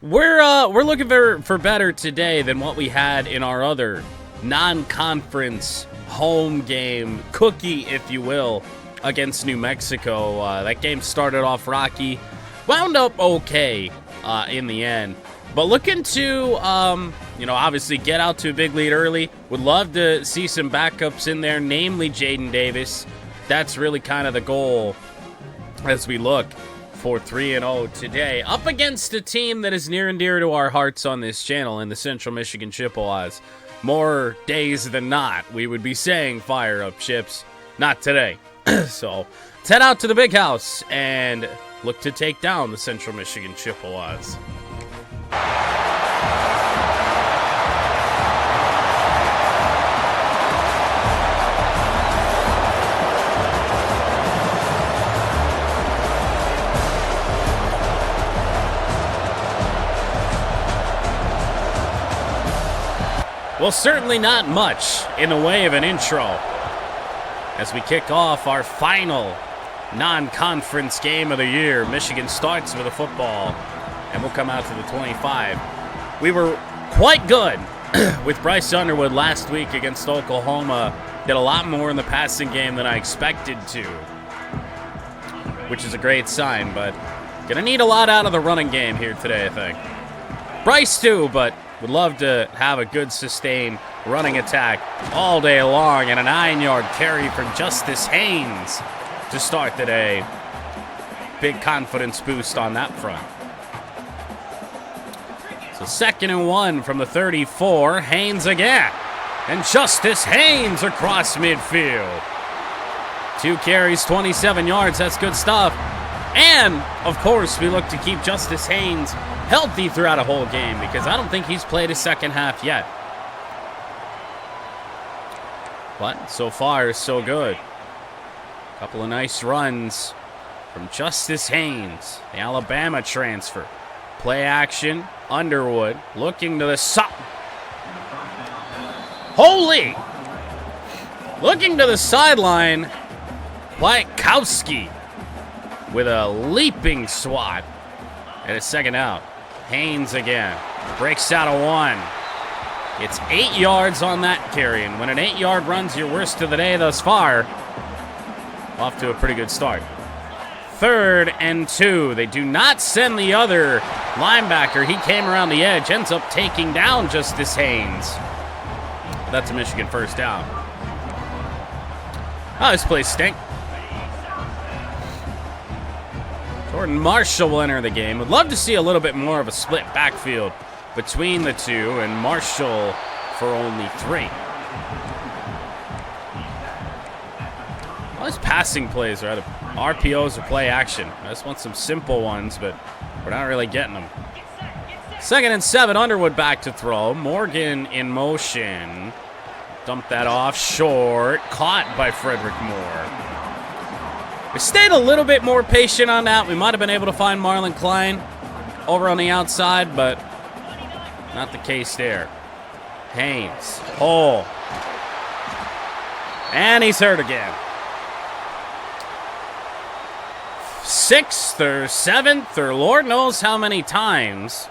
We're looking for better today than what we had in our other non-conference home game, cookie, if you will, against New Mexico. That game started off rocky, wound up okay in the end. But looking to, obviously get out to a big lead early. Would love to see some backups in there, namely Jaden Davis. That's really kind of the goal as we look for 3-0 today, up against a team that is near and dear to our hearts on this channel in the Central Michigan Chippewas. More days than not, we would be saying fire up Chips. Not today. So, let's head out to the big house and look to take down the Central Michigan Chippewas. Well, certainly not much in the way of an intro as we kick off our final non-conference game of the year. Michigan starts with a football, and we'll come out to the 25. We were quite good with Bryce Underwood last week against Oklahoma. Did a lot more in the passing game than I expected to, which is a great sign, but gonna need a lot out of the running game here today, I think. Bryce too, but would love to have a good sustained running attack all day long, and a 9-yard carry from Justice Haynes to start the day. Big confidence boost on that front. So 2nd and 1 from the 34. Haynes again. And Justice Haynes across midfield. 2 carries, 27 yards. That's good stuff. And, of course, we look to keep Justice Haynes healthy throughout a whole game because I don't think he's played a second half yet. But so far, so good. Couple of nice runs from Justice Haynes, the Alabama transfer. Play action, Underwood looking to the side. Holy! Looking to the sideline, Kwiatkowski with a leaping swat at a second out. Haynes again, breaks out of 1. It's 8 yards on that carry, and when an 8-yard run's your worst of the day thus far, off to a pretty good start. 3rd and 2. They do not send the other linebacker. He came around the edge, ends up taking down Justice Haynes. That's a Michigan first down. Oh, this place stinks. Jordan Marshall will enter the game. Would love to see a little bit more of a split backfield between the two, and Marshall for only 3. All these passing plays are either RPOs or play action. I just want some simple ones, but we're not really getting them. 2nd and 7, Underwood back to throw. Morgan in motion. Dump that off short. Caught by Frederick Moore. We stayed a little bit more patient on that. We might have been able to find Marlon Klein over on the outside, but not the case there. Haynes. Hole. And he's hurt again. 6th or 7th or Lord knows how many times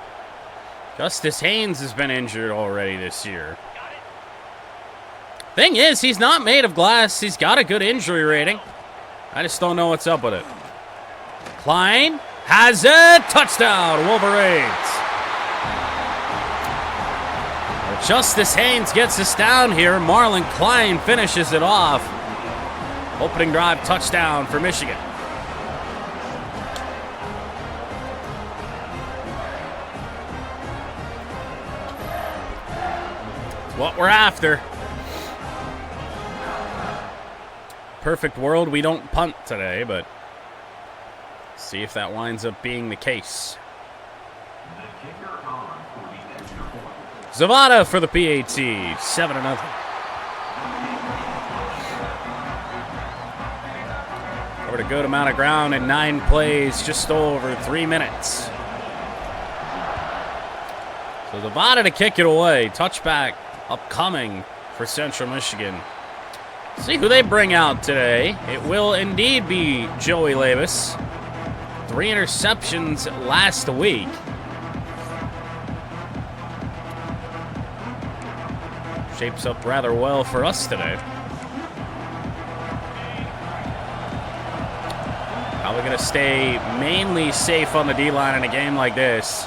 Justice Haynes has been injured already this year. Thing is, he's not made of glass. He's got a good injury rating. I just don't know what's up with it. Klein has it. Touchdown, Wolverines. Well, Justice Haynes gets us down here. Marlon Klein finishes it off. Opening drive touchdown for Michigan. It's what we're after. Perfect world, we don't punt today, but see if that winds up being the case. Zavada for the PAT, 7-0. Covered a good amount of ground in 9 plays, just over 3 minutes. So Zavada to kick it away. Touchback upcoming for Central Michigan. See who they bring out today. It will indeed be Joey Levis. 3 interceptions last week. shapes up rather well for us today. How are we going to stay mainly safe on the D-line in a game like this?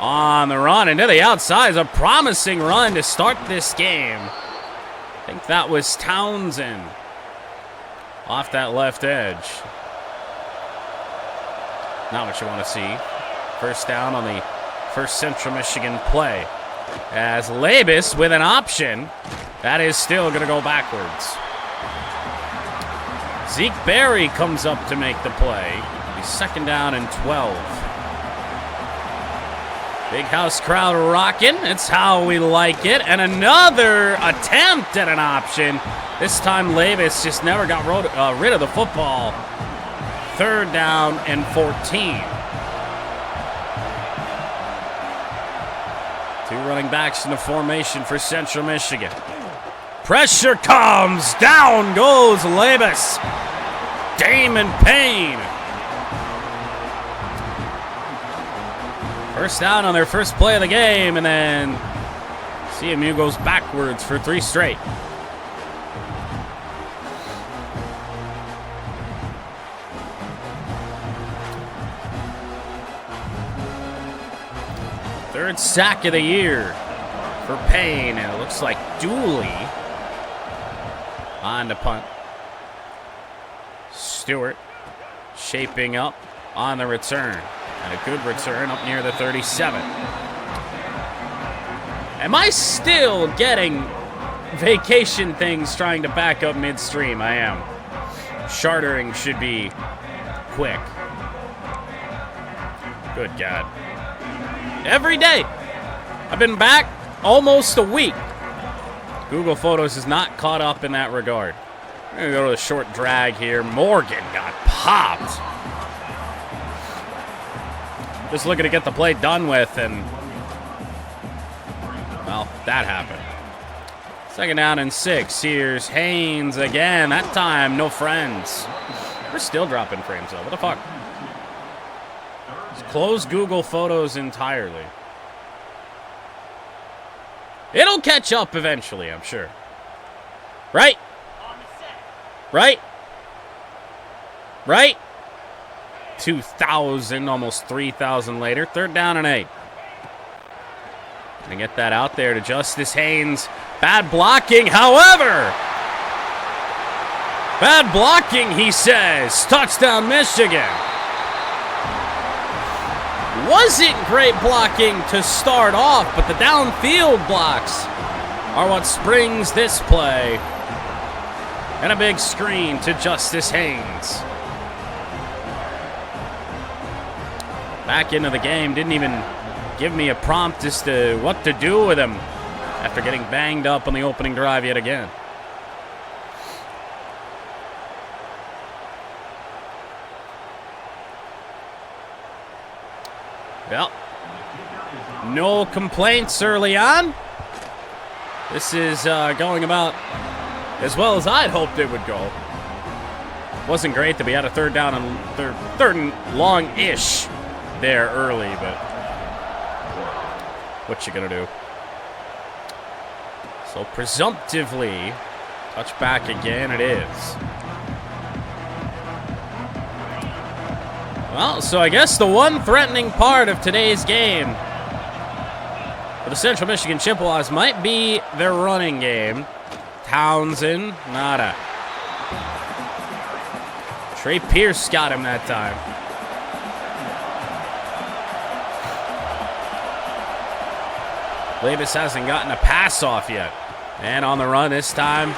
On the run into the outside is a promising run to start this game. I think that was Townsend off that left edge. Not what you want to see. First down on the first Central Michigan play. As Labus with an option, that is still going to go backwards. Zeke Berry comes up to make the play. He's second down and 12. Big house crowd rocking. It's how we like it. And another attempt at an option. This time Labus just never got rid of the football. Third down and 14. Two running backs in the formation for Central Michigan. Pressure comes. Down goes Labus. Damon Payne. First down on their first play of the game, and then CMU goes backwards for 3 straight. Third sack of the year for Payne, and it looks like Dooley on the punt. Stewart shaping up on the return. And a good return up near the 37. Am I still getting vacation things trying to back up midstream? I am. Chartering should be quick. Good God. Every day. I've been back almost a week. Google Photos is not caught up in that regard. We're going to go to the short drag here. Morgan got popped. Just looking to get the play done with, and, well, that happened. Second down and 6. Here's Haynes again. That time, no friends. We're still dropping frames, though. What the fuck? Just close Google Photos entirely. It'll catch up eventually, I'm sure. Right? Right? Right? 2,000, almost 3,000 later. Third down and 8. Gonna get that out there to Justice Haynes. Bad blocking, however. Bad blocking, he says. Touchdown, Michigan. Wasn't great blocking to start off, but the downfield blocks are what springs this play. And a big screen to Justice Haynes. Back into the game, didn't even give me a prompt as to what to do with him after getting banged up on the opening drive yet again. Well, no complaints early on. This is going about as well as I'd hoped it would go. Wasn't great that we had a third down and third and long-ish there early, but what you gonna do? So presumptively, touch back again it is. Well, so I guess the one threatening part of today's game for the Central Michigan Chippewas might be their running game. Townsend, nada. Trey Pierce got him that time. Labus hasn't gotten a pass off yet. And on the run this time,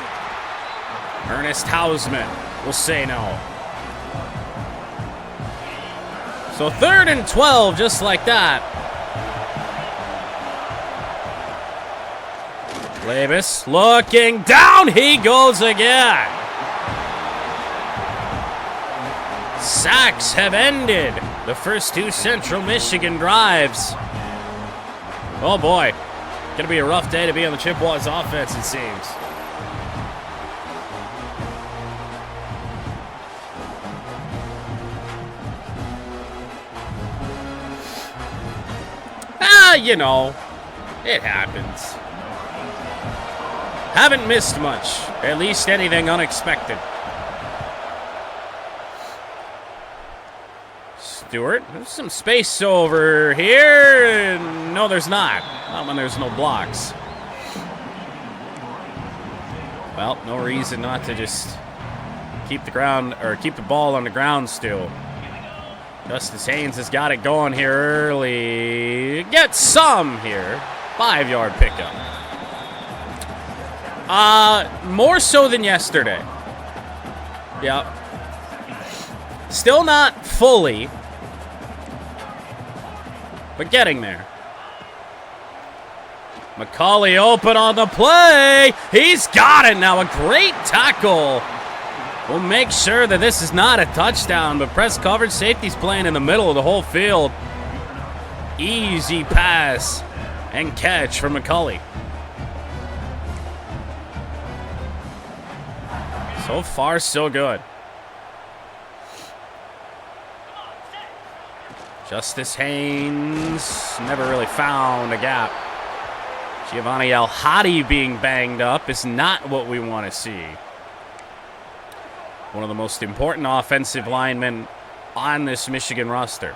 Ernest Hausman will say no. So 3rd and 12, just like that. Labus looking down. He goes again. Sacks have ended the first 2 Central Michigan drives. Oh boy. Gonna be a rough day to be on the Chippewas offense, it seems. You know, it happens. Haven't missed much. At least anything unexpected. Stewart, there's some space over here. No, there's not. Not when there's no blocks. Well, no reason not to just keep the ball on the ground still. Justice Haynes has got it going here early. Get some here. 5-yard pickup. More so than yesterday. Yep. Still not fully, but getting there. McCauley open on the play. He's got it now. A great tackle. We'll make sure that this is not a touchdown, but press coverage. Safety's playing in the middle of the whole field. Easy pass and catch from McCauley. So far, so good. Justice Haynes never really found a gap. Giovanni El-Hadi being banged up is not what we want to see. One of the most important offensive linemen on this Michigan roster.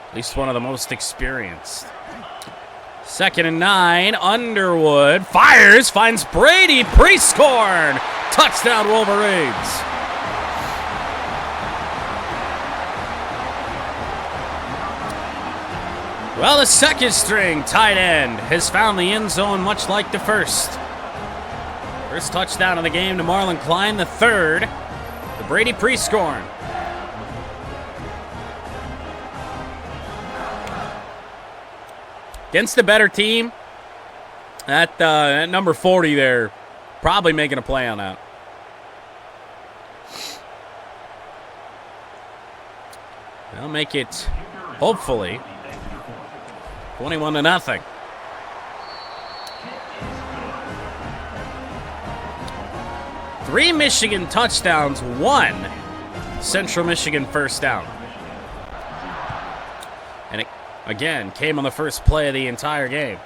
At least one of the most experienced. 2nd and 9. Underwood fires, finds Brady Prieskorn. Touchdown Wolverines. Well, the second string tight end has found the end zone much like the first. First touchdown of the game to Marlon Klein. The third to Brady Prieskorn. Against the better team, at number 40 there, probably making a play on that. They'll make it, hopefully, 21-0. Three Michigan touchdowns, 1 Central Michigan first down. And it, again, came on the first play of the entire game.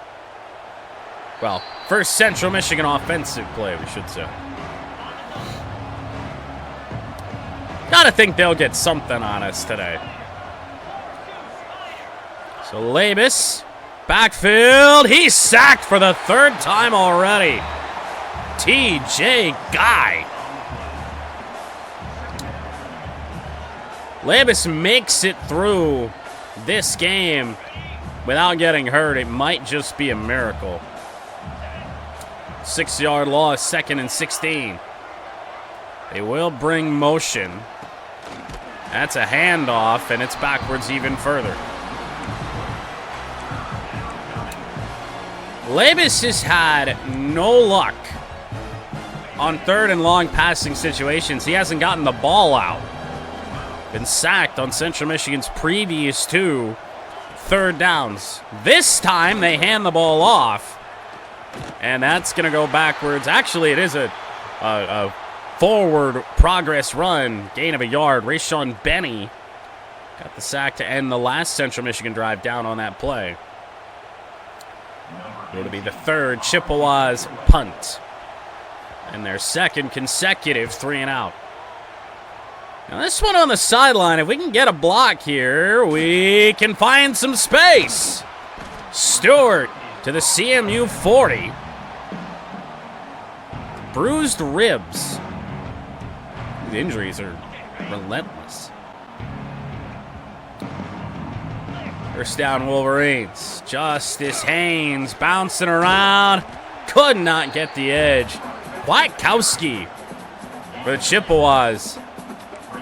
Well, first Central Michigan offensive play, we should say. Gotta think they'll get something on us today. So Labus, backfield, he's sacked for the 3rd time already. TJ Guy. Labus makes it through this game without getting hurt. It might just be a miracle. 6-yard loss, 2nd and 16. They will bring motion. That's a handoff, and it's backwards even further. Labus has had no luck on 3rd and long passing situations. He hasn't gotten the ball out. Been sacked on Central Michigan's previous 2 3rd downs. This time they hand the ball off, and that's going to go backwards. Actually, it is a forward progress run, gain of a yard. Rayshawn Benny got the sack to end the last Central Michigan drive down on that play. It'll be the 3rd Chippewas punt. And their 2nd consecutive 3-and-out. Now this one on the sideline, if we can get a block here, we can find some space. Stewart to the CMU 40. Bruised ribs. The injuries are relentless. First down, Wolverines. Justice Haynes bouncing around. Could not get the edge. Kwiatkowski for the Chippewas.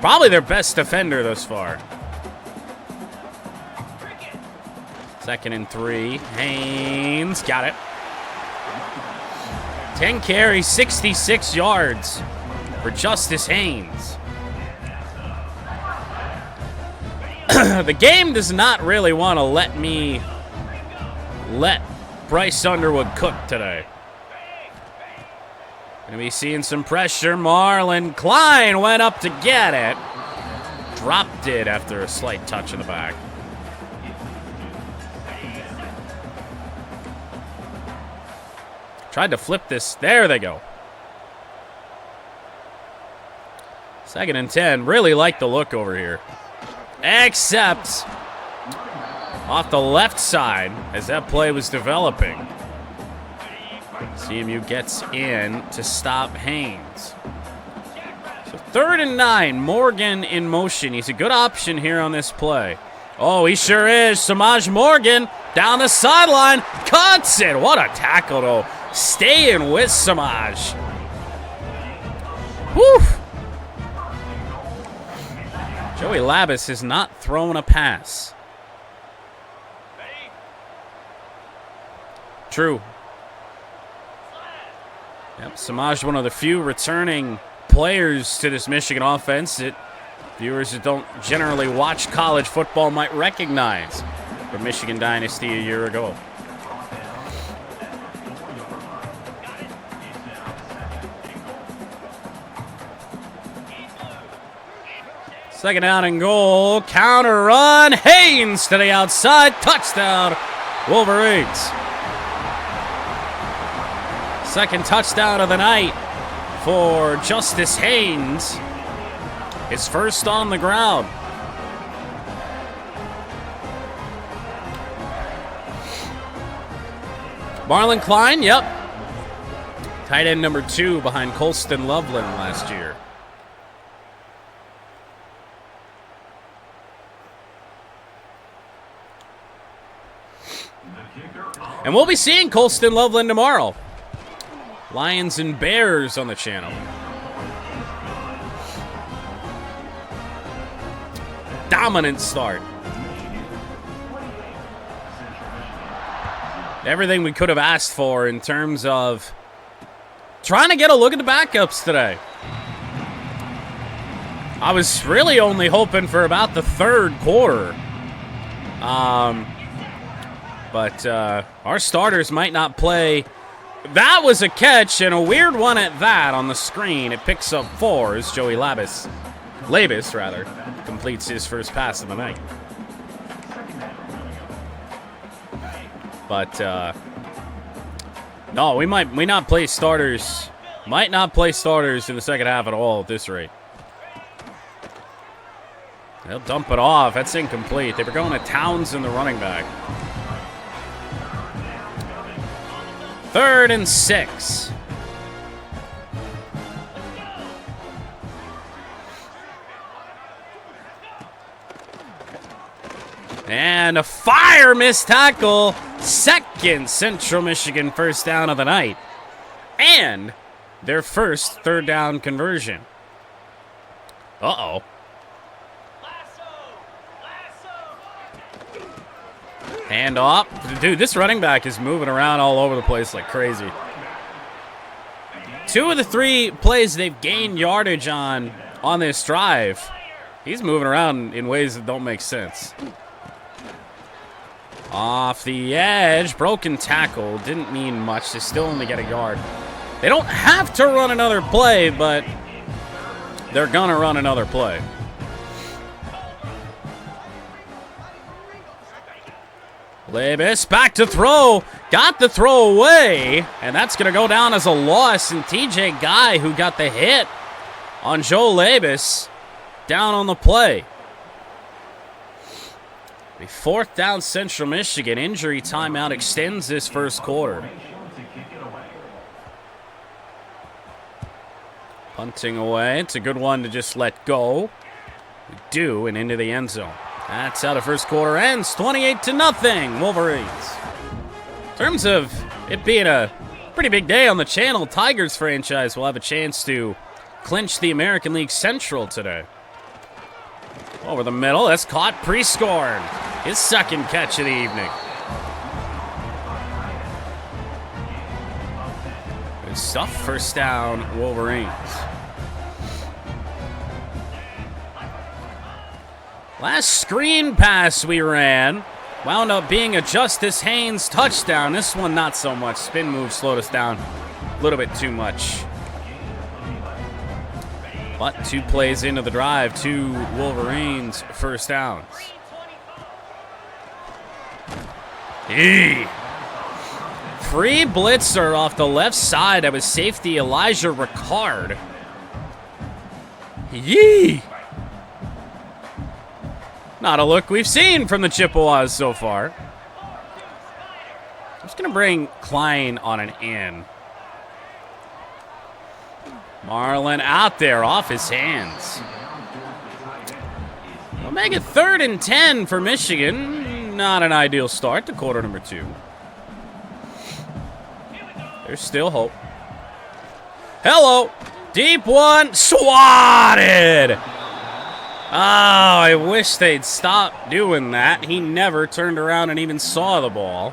Probably their best defender thus far. 2nd and 3. Haynes got it. 10 carries, 66 yards for Justice Haynes. The game does not really want to let Bryce Underwood cook today. Gonna be seeing some pressure. Marlon Klein went up to get it. Dropped it after a slight touch in the back. Tried to flip this. There they go. 2nd and 10. Really like the look over here. Except off the left side as that play was developing. CMU gets in to stop Haynes. So 3rd and 9. Morgan in motion. He's a good option here on this play. Oh, he sure is. Samaj Morgan down the sideline. Cuts it. What a tackle, though. Staying with Samaj. Whew. Joey Labus has not thrown a pass. True. Yep, Samaj, one of the few returning players to this Michigan offense that viewers that don't generally watch college football might recognize from Michigan Dynasty a year ago. Second down and goal. Counter run. Haynes to the outside. Touchdown, Wolverines. Second touchdown of the night for Justice Haynes. His first on the ground. Marlon Klein, yep. Tight end number 2 behind Colston Loveland last year. And we'll be seeing Colston Loveland tomorrow. Lions and Bears on the channel. Dominant start. Everything we could have asked for in terms of trying to get a look at the backups today. I was really only hoping for about the 3rd quarter. But our starters might not play. That was a catch, and a weird one at that on the screen. It picks up 4 as Joey Labus, completes his first pass of the night. But, no, we might not play starters. Might not play starters in the second half at all at this rate. They'll dump it off. That's incomplete. They were going to Townsend, the running back. 3rd and 6. And a fire missed tackle. Second Central Michigan first down of the night. And their first 3rd down conversion. Uh-oh. Hand off. Dude, this running back is moving around all over the place like crazy. 2 of the 3 plays they've gained yardage on this drive. He's moving around in ways that don't make sense. Off the edge. Broken tackle. Didn't mean much. They still only get a yard. They don't have to run another play, but they're going to run another play. Labus back to throw. Got the throw away. And that's going to go down as a loss. And TJ Guy, who got the hit on Joe Labus, down on the play. A 4th down Central Michigan. Injury timeout extends this first quarter. Punting away. It's a good one to just let go. We do, and into the end zone. That's how the first quarter ends. 28-0, Wolverines. In terms of it being a pretty big day on the channel, Tigers franchise will have a chance to clinch the American League Central today. Over the middle, that's caught. Prescorn, his 2nd catch of the evening. Good stuff. First down, Wolverines. Last screen pass we ran wound up being a Justice Haynes touchdown. This one not so much. Spin move slowed us down a little bit too much. But 2 plays into the drive, 2 Wolverines first downs. Free blitzer off the left side. That was safety Elijah Ricard. Yee! Not a look we've seen from the Chippewas so far. I'm just going to bring Klein on an in. Marlin out there off his hands. We'll make it 3rd and 10 for Michigan. Not an ideal start to quarter number 2. There's still hope. Hello. Deep one. Swatted. Oh, I wish they'd stop doing that. He never turned around and even saw the ball.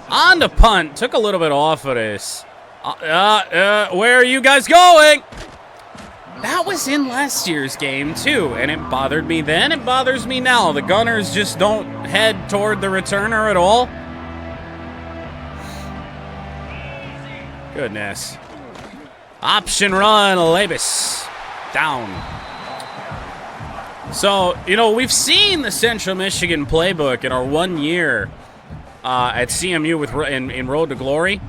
On to punt. Took a little bit off of this. Where are you guys going? That was in last year's game, too, and it bothered me then. It bothers me now. The Gunners just don't head toward the returner at all. Goodness. Option run, Labus. Down. So, you know, we've seen the Central Michigan playbook in our 1 year at CMU with in Road to Glory.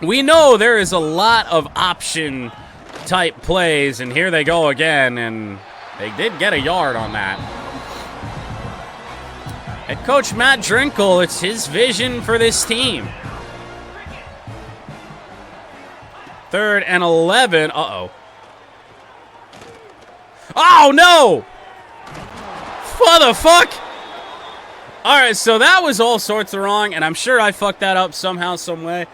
We know there is a lot of option type plays, and here they go again, and they did get a yard on that. Head coach Matt Drinkle, it's his vision for this team. 3rd and 11. Uh-oh. Oh, no! What the fuck? All right, so that was all sorts of wrong, and I'm sure I fucked that up somehow, some way.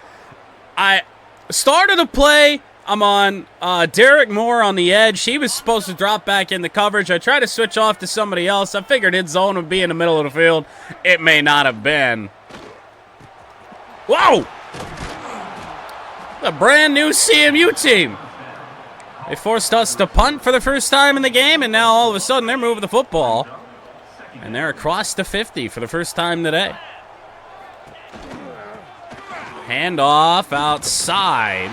I started a play. I'm on Derek Moore on the edge. He was supposed to drop back in the coverage. I tried to switch off to somebody else. I figured his zone would be in the middle of the field. It may not have been. Whoa! A brand new CMU team. They forced us to punt for the first time in the game, and now all of a sudden they're moving the football. And they're across the 50 for the first time today. Handoff outside.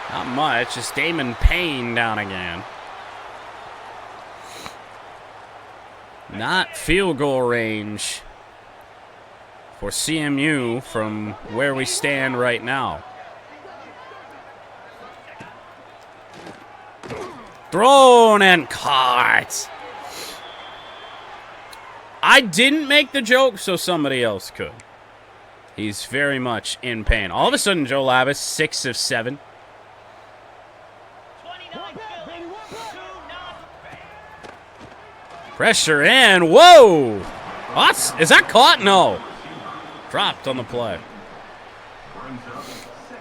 Not much, just Damon Payne down again. Not field goal range for CMU from where we stand right now. Thrown and caught. I didn't make the joke, so somebody else could. He's very much in pain. All of a sudden, Joe Labus, 6 of 7. Pressure in. Whoa! What? Is that caught? No. Dropped on the play.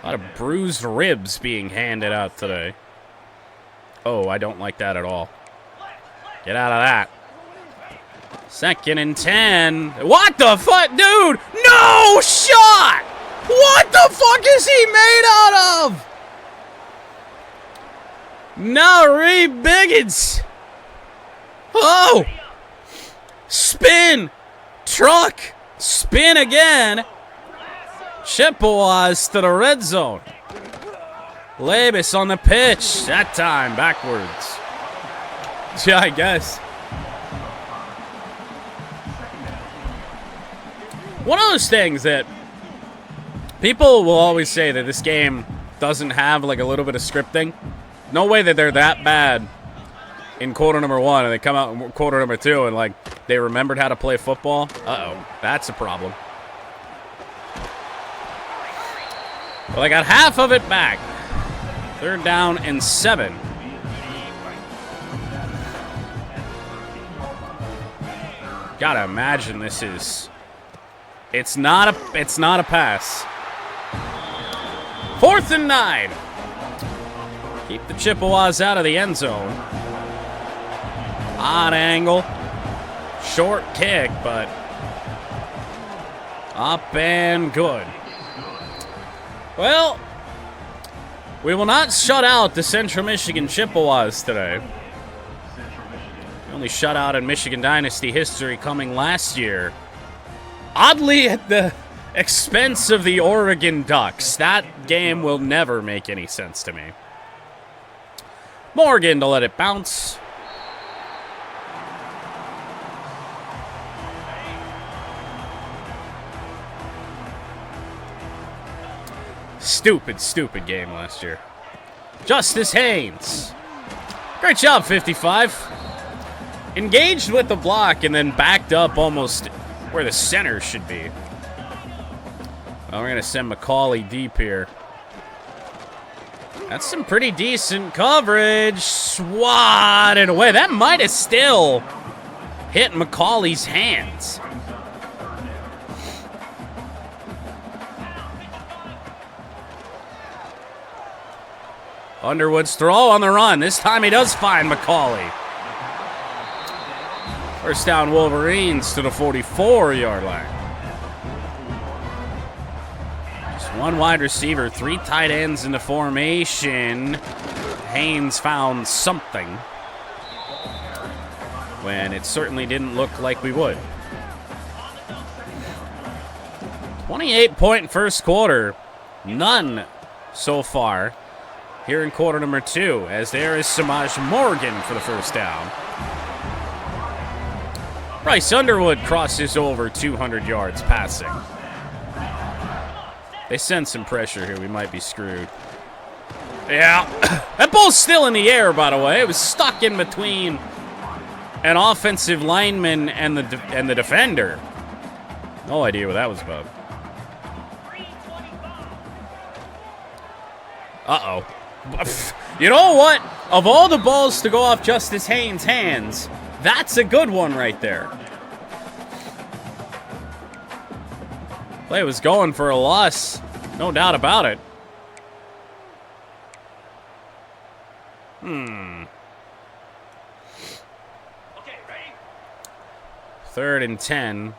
A lot of bruised ribs being handed out today. Oh, I don't like that at all. Get out of that. 2nd and 10. What the fuck? Dude! No shot! What the fuck is he made out of? Nari Biggins. Oh! Spin! Truck! Spin again! Chippewas to the red zone. Labus on the pitch. That time backwards. Yeah, I guess. One of those things that people will always say that this game doesn't have like a little bit of scripting. No way that they're that bad in quarter number 1 and they come out in quarter number 2 and like they remembered how to play football. Uh-oh, that's a problem. Well, I got half of it back. 3rd down and 7. Gotta imagine this is. It's not a pass. 4th and 9. Keep the Chippewas out of the end zone. Odd angle. Short kick, but up and good. Well, we will not shut out the Central Michigan Chippewas today. The only shutout in Michigan Dynasty history coming last year. Oddly at the expense of the Oregon Ducks. That game will never make any sense to me. Morgan to let it bounce. stupid, stupid game last year. Justice Haynes. Great job, 55. Engaged with the block and then backed up almost where the center should be. Well, we're going to send McCauley deep here. That's some pretty decent coverage. Swatted away. That might have still hit McCauley's hands. Underwood's throw on the run. This time he does find McCauley. First down, Wolverines to the 44-yard line. Just one wide receiver, 3 tight ends in the formation. Haynes found something when it certainly didn't look like we would. 28-point first quarter. None so far here in quarter number 2, as there is Samaj Morgan for the first down. Bryce Underwood crosses over 200 yards passing. They send some pressure here. We might be screwed. Yeah. That ball's still in the air, by the way. It was stuck in between an offensive lineman and the defender. No idea what that was about. Uh-oh. You know what? Of all the balls to go off Justice Haynes' hands, that's a good one right there. Play was going for a loss. No doubt about it. Third and 10.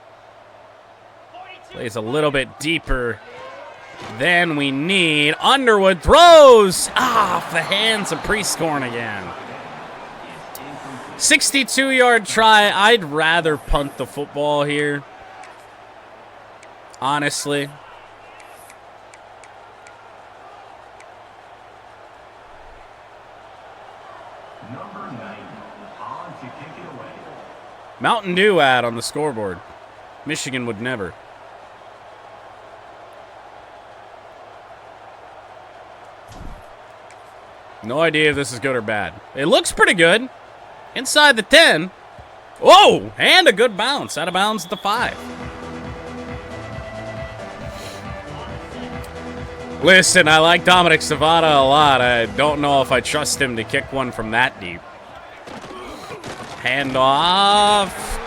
Plays a little bit deeper than we need. Underwood throws off the hands of Priestcorn again. 62-yard try. I'd rather punt the football here, honestly. Number 9 on to kick it away. Mountain Dew ad on the scoreboard. Michigan would never. No idea if this is good or bad. It looks pretty good. Inside the 10. Whoa! And a good bounce. Out of bounds at the 5. Listen, I like Dominic Savada a lot. I don't know if I trust him to kick one from that deep. Hand off.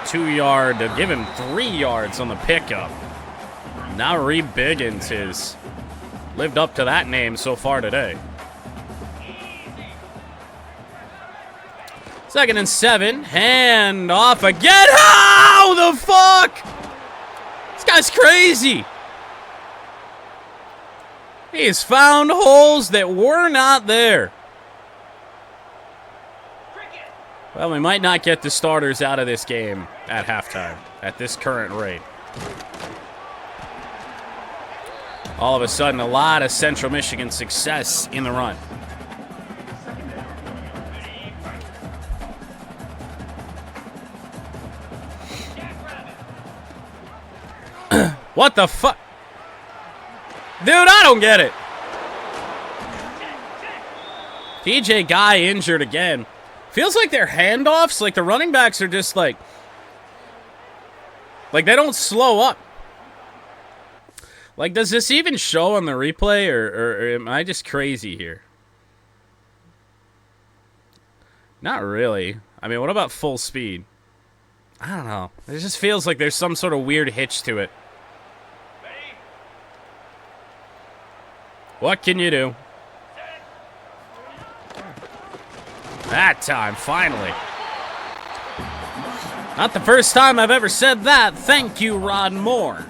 2-yard. To give him 3 yards on the pickup. Now Reed Biggins has lived up to that name so far today. 2nd and 7. Hand off again. How the fuck? This guy's crazy. He has found holes that were not there. Well, we might not get the starters out of this game at halftime at this current rate. All of a sudden, a lot of Central Michigan success in the run. What the fuck? Dude, I don't get it. TJ Guy injured again. Feels like their handoffs, like the running backs are just like they don't slow up. Like, does this even show on the replay, or am I just crazy here? Not really. I mean, what about full speed? I don't know. It just feels like there's some sort of weird hitch to it. What can you do? That time, finally. Not the first time I've ever said that. Thank you, Rod Moore.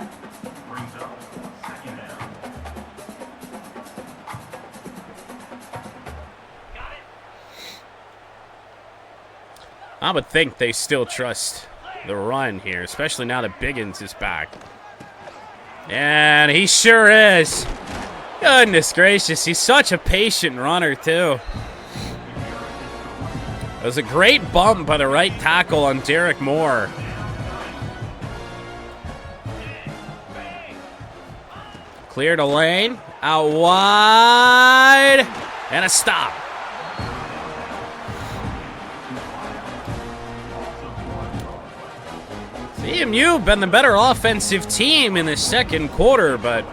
I would think they still trust the run here, especially now that Biggins is back. And he sure is. Goodness gracious, he's such a patient runner, too. It was a great bump by the right tackle on Derek Moore. Cleared a lane. Out wide. And a stop. CMU been the better offensive team in the second quarter, but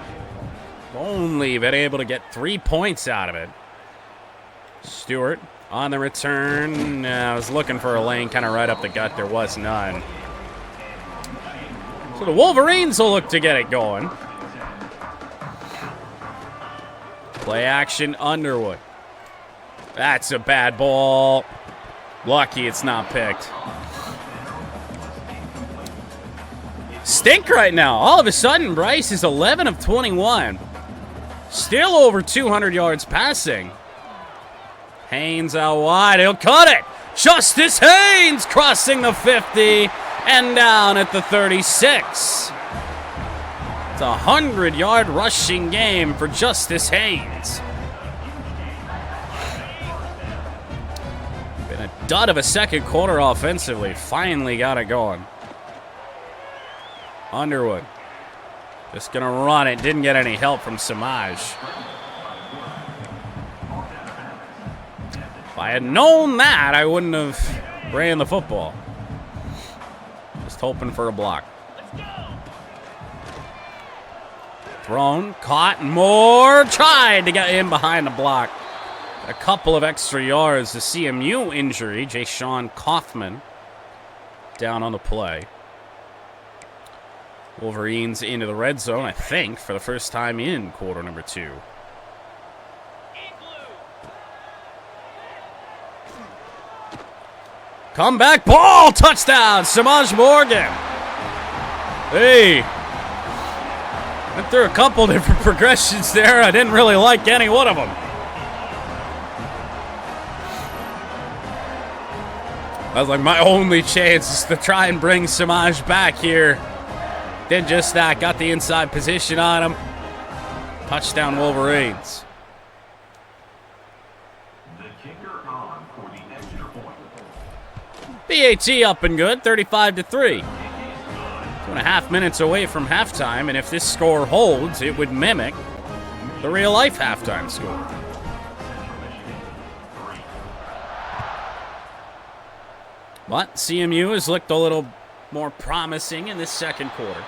only been able to get 3 points out of it. Stewart on the return. I was looking for a lane kind of right up the gut. There was none. So the Wolverines will look to get it going. Play action, Underwood. That's a bad ball. Lucky it's not picked. Stink right now. All of a sudden, Bryce is 11 of 21. Still over 200 yards passing. Haynes out wide. He'll cut it. Justice Haynes crossing the 50 and down at the 36. It's a 100-yard rushing game for Justice Haynes. Been a dud of a second quarter offensively. Finally got it going. Underwood. Just going to run it. Didn't get any help from Samaj. If I had known that, I wouldn't have ran the football. Just hoping for a block. Thrown, caught, more. Tried to get in behind the block. A couple of extra yards. The CMU injury, Jay-Sean Kaufman, down on the play. Wolverines into the red zone, I think, for the first time in quarter number 2. Comeback ball, touchdown, Samaj Morgan. Hey. Went through a couple different progressions there. I didn't really like any one of them. That was like my only chance is to try and bring Samaj back here. Did just that, got the inside position on him. Touchdown Wolverines. The kicker on for the extra point. BAT up and good, 35-3. 2.5 minutes away from halftime, and if this score holds, it would mimic the real-life halftime score. But CMU has looked a little more promising in this second quarter.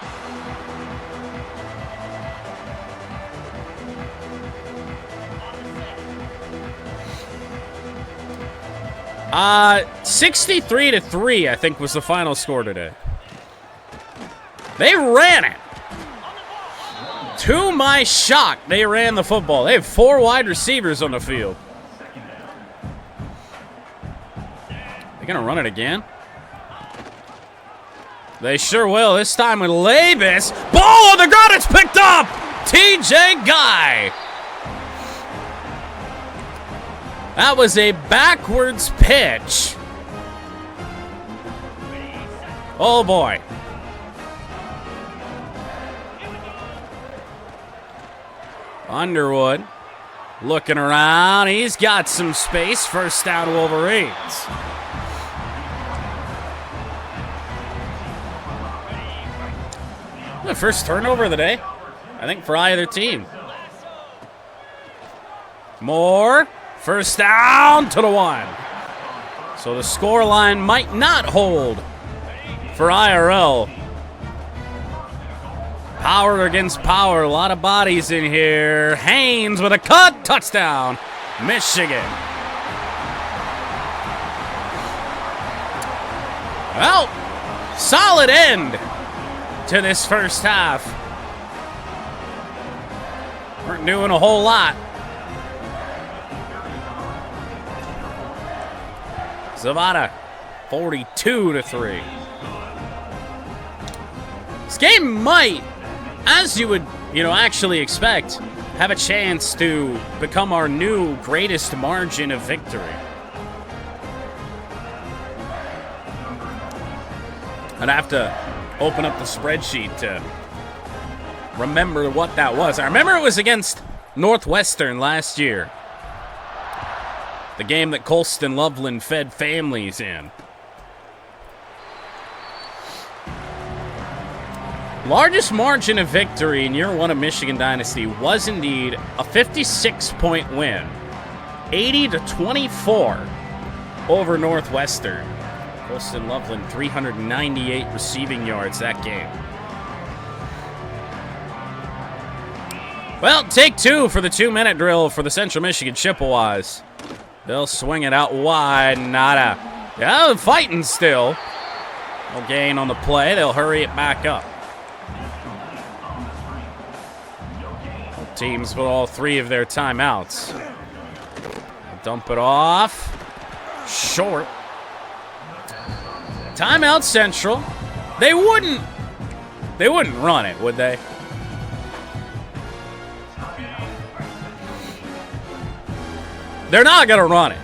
Uh, 63-3, I think, was the final score today. They ran it. To my shock, they ran the football. They have 4 wide receivers on the field. They're going to run it again. They sure will. This time with Labus. Ball on the ground. It's picked up. TJ Guy. That was a backwards pitch. Oh, boy. Underwood looking around. He's got some space. First down, Wolverines. The first turnover of the day, I think, for either team. Moore, first down to the 1. So the score line might not hold for IRL. Power against power, a lot of bodies in here. Haynes with a cut, touchdown, Michigan. Well, solid end to this first half. Weren't doing a whole lot. Zavada, 42-3. This game might, as you would, actually expect, have a chance to become our new greatest margin of victory. I'd have to open up the spreadsheet to remember what that was. I remember it was against Northwestern last year. The game that Colston Loveland fed families in. Largest margin of victory in year one of Michigan Dynasty was indeed a 56-point win. 80-24 over Northwestern. Colston Loveland, 398 receiving yards that game. Well, take two for the 2-minute drill for the Central Michigan Chippewas. They'll swing it out wide. Nada. Yeah, fighting still. No gain on the play. They'll hurry it back up. Teams with all 3 of their timeouts. Dump it off. Short. Timeout Central. They wouldn't run it, would they? They're not going to run it.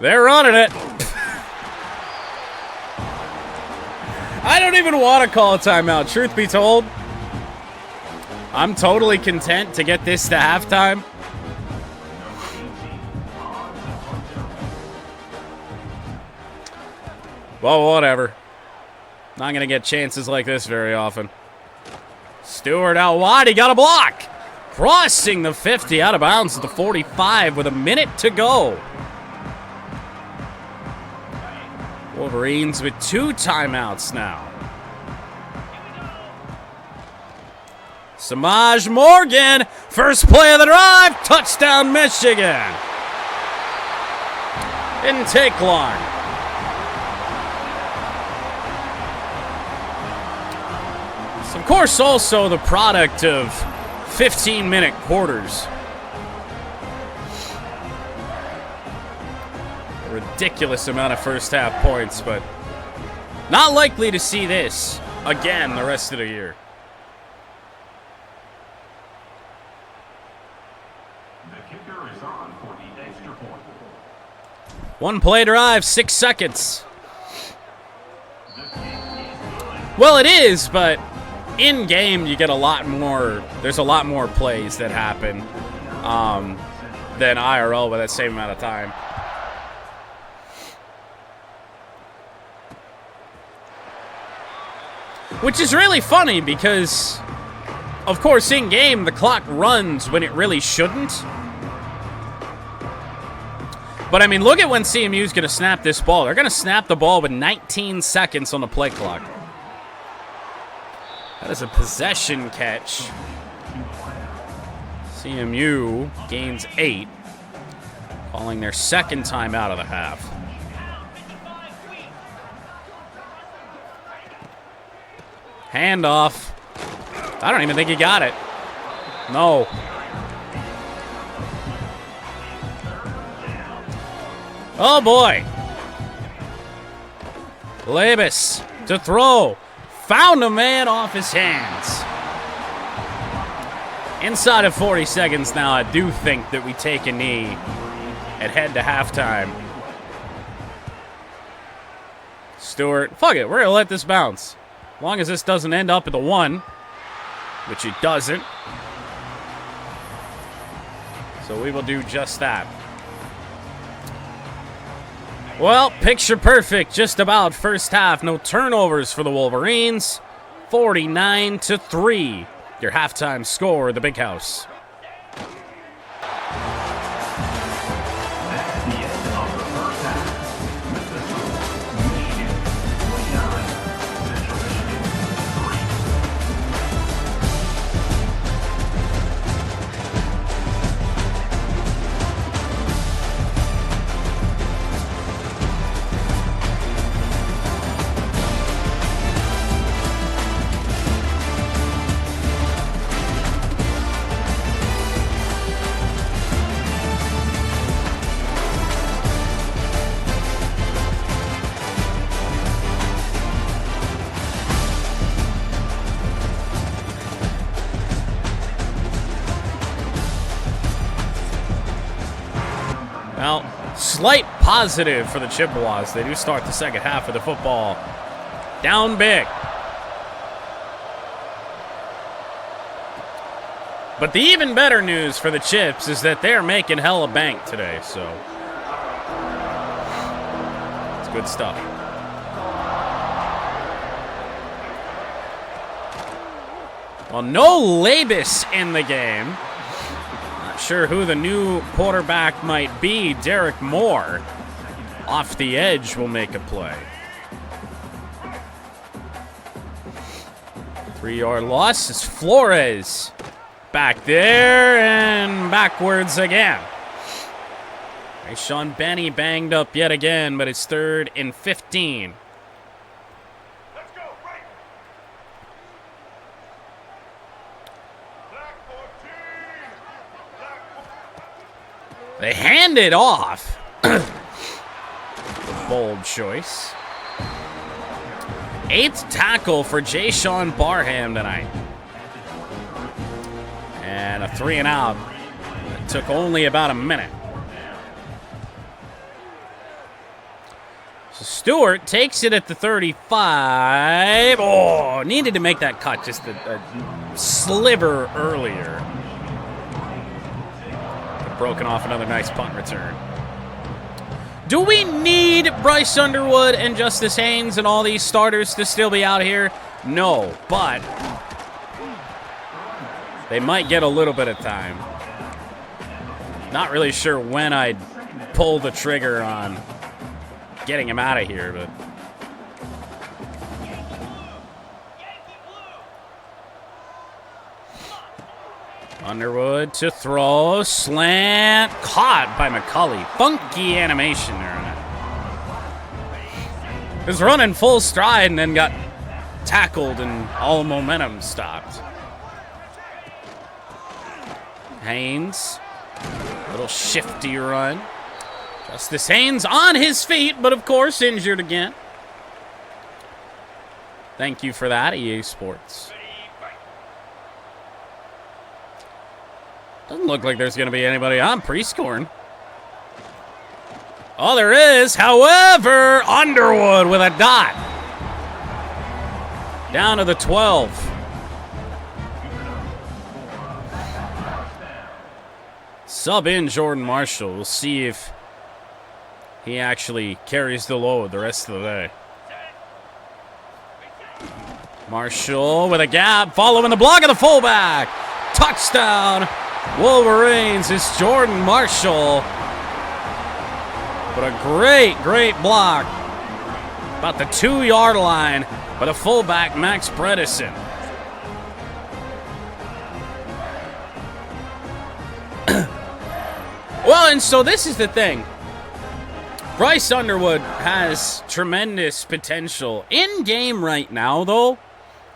They're running it. I don't even want to call a timeout, truth be told. I'm totally content to get this to halftime. Well, whatever. Not going to get chances like this very often. Stewart out wide. He got a block. Crossing the 50 out of bounds at the 45 with a minute to go. Wolverines with 2 timeouts now. Samaj Morgan, first play of the drive, touchdown Michigan. Didn't take long. It's of course also the product of 15-minute quarters. Ridiculous amount of first half points, but not likely to see this again the rest of the year. The kicker is on for the extra point. 1 play drive, 6 seconds. Well, it is, but in game you get a lot more. There's a lot more plays that happen than IRL with that same amount of time. Which is really funny because, of course, in-game, the clock runs when it really shouldn't. But, I mean, look at when CMU's going to snap this ball. They're going to snap the ball with 19 seconds on the play clock. That is a possession catch. CMU gains 8, calling their second time out of the half. Handoff. I don't even think he got it. No. Oh, boy. Labus to throw. Found a man off his hands. Inside of 40 seconds now, I do think that we take a knee and head to halftime. Stewart. Fuck it. We're going to let this bounce. As long as this doesn't end up at the 1, which it doesn't. So we will do just that. Well, picture perfect just about first half. No turnovers for the Wolverines. 49-3. Your halftime score, the Big House. That's the end of the first half. Michigan 29, Central Michigan 3. Well, slight positive for the Chippewas. They do start the second half of the football down big. But the even better news for the Chips is that they're making hella bank today, so. Good stuff. Well, no Labus in the game. Not sure who the new quarterback might be. Derek Moore off the edge will make a play. 3-yard loss is Flores. Back there and backwards again. Sean Benny banged up yet again, but it's 3rd and 15. Let's go, right. Black 14. They hand it off. Bold choice. 8th tackle for Jay-Sean Barham tonight. And a 3-and-out. It took only about a minute. So Stewart takes it at the 35. Oh, needed to make that cut just a sliver earlier. Broken off another nice punt return. Do we need Bryce Underwood and Justice Haynes and all these starters to still be out here? No, but they might get a little bit of time. Not really sure when I'd pull the trigger on getting him out of here, but Underwood to throw, slant, caught by McCulley. Funky animation there on it. He was running full stride and then got tackled and all momentum stopped. Haynes, little shifty run. Justice Haynes on his feet, but of course injured again. Thank you for that, EA Sports. Doesn't look like there's going to be anybody on pre-scoring. Oh, there is. However, Underwood with a dot. Down to the 12. Sub in Jordan Marshall. We'll see if he actually carries the load the rest of the day. Marshall with a gap, following the block of the fullback. Touchdown, Wolverines. It's Jordan Marshall. But a great, great block. About the 2-yard line by the fullback, Max Bredesen. Well, and so this is the thing. Bryce Underwood has tremendous potential. In game right now, though,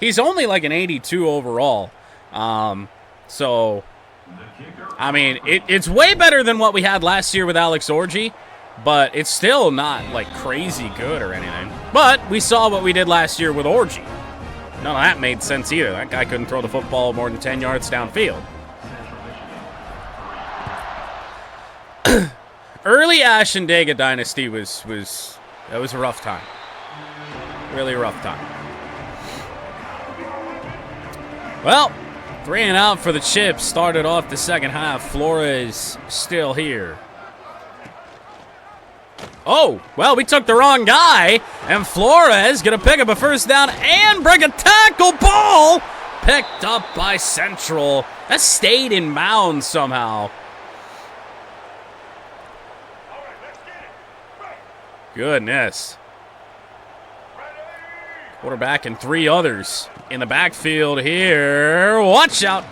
he's only like an 82 overall. So, I mean, it's way better than what we had last year with Alex Orji, but it's still not like crazy good or anything. But we saw what we did last year with Orji. None of that made sense either. That guy couldn't throw the football more than 10 yards downfield. Early Ashendega dynasty was a rough time. Really rough time. Well, 3-and-out for the Chips. Started off the second half. Flores still here. Oh, well, we took the wrong guy, and Flores gonna pick up a first down and break a tackle. Ball picked up by Central. That stayed in bounds somehow. Goodness. Quarterback and 3 others in the backfield here. Watch out.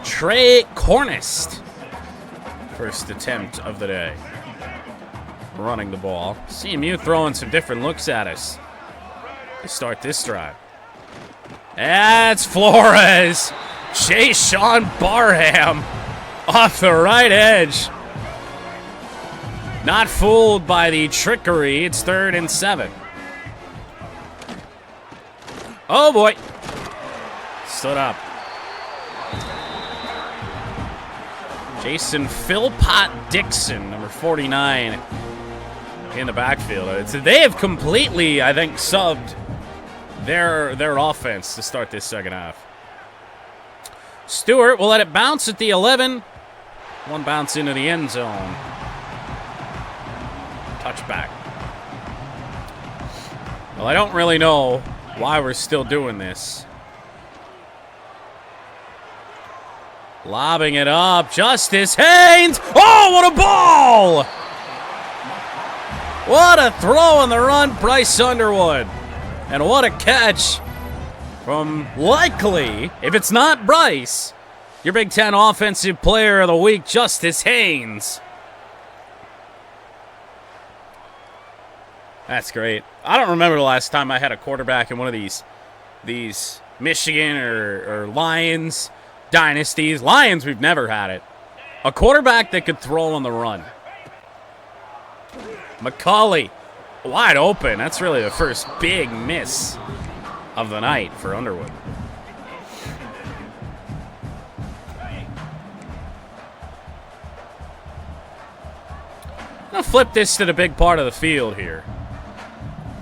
Trey Cornist. First attempt of the day. Running the ball. CMU throwing some different looks at us to start this drive. That's Flores. Jay-Sean Barham off the right edge. Not fooled by the trickery. It's 3rd and 7. Oh, boy. Stood up. Jason Philpott Dixon, number 49, in the backfield. They have completely, I think, subbed their offense to start this second half. Stewart will let it bounce at the 11. One bounce into the end zone. Touchback. Well, I don't really know why we're still doing this. Lobbing it up. Justice Haynes. Oh, what a ball! What a throw on the run, Bryce Underwood. And what a catch from likely, if it's not Bryce, your Big Ten Offensive Player of the Week, Justice Haynes. That's great. I don't remember the last time I had a quarterback in one of these Michigan or Lions dynasties. Lions, we've never had it. A quarterback that could throw on the run. McCauley, wide open. That's really the first big miss of the night for Underwood. I'm going to flip this to the big part of the field here.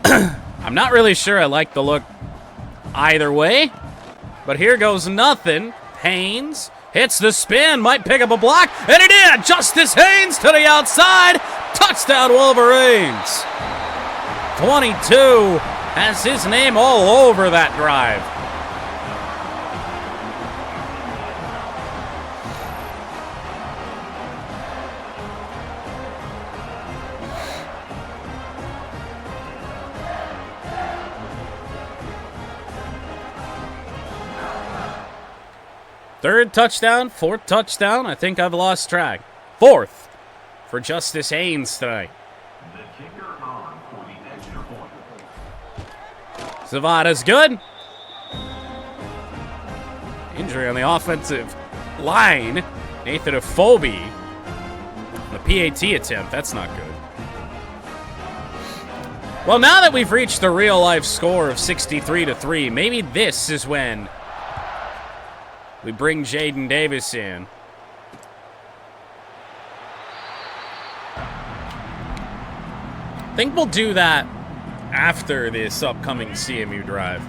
I'm not really sure I like the look either way, but here goes nothing. Haynes hits the spin, might pick up a block, and it did! Justice Haynes to the outside. Touchdown, Wolverines. 22 has his name all over that drive. Third touchdown, fourth touchdown. I think I've lost track. Fourth for Justice Haynes tonight. The kicker on for the extra point. Zavada's good. Injury on the offensive line. Nathan Afobe. The PAT attempt. That's not good. Well, now that we've reached the real-life score of 63-3, maybe this is when we bring Jaden Davis in. I think we'll do that after this upcoming CMU drive.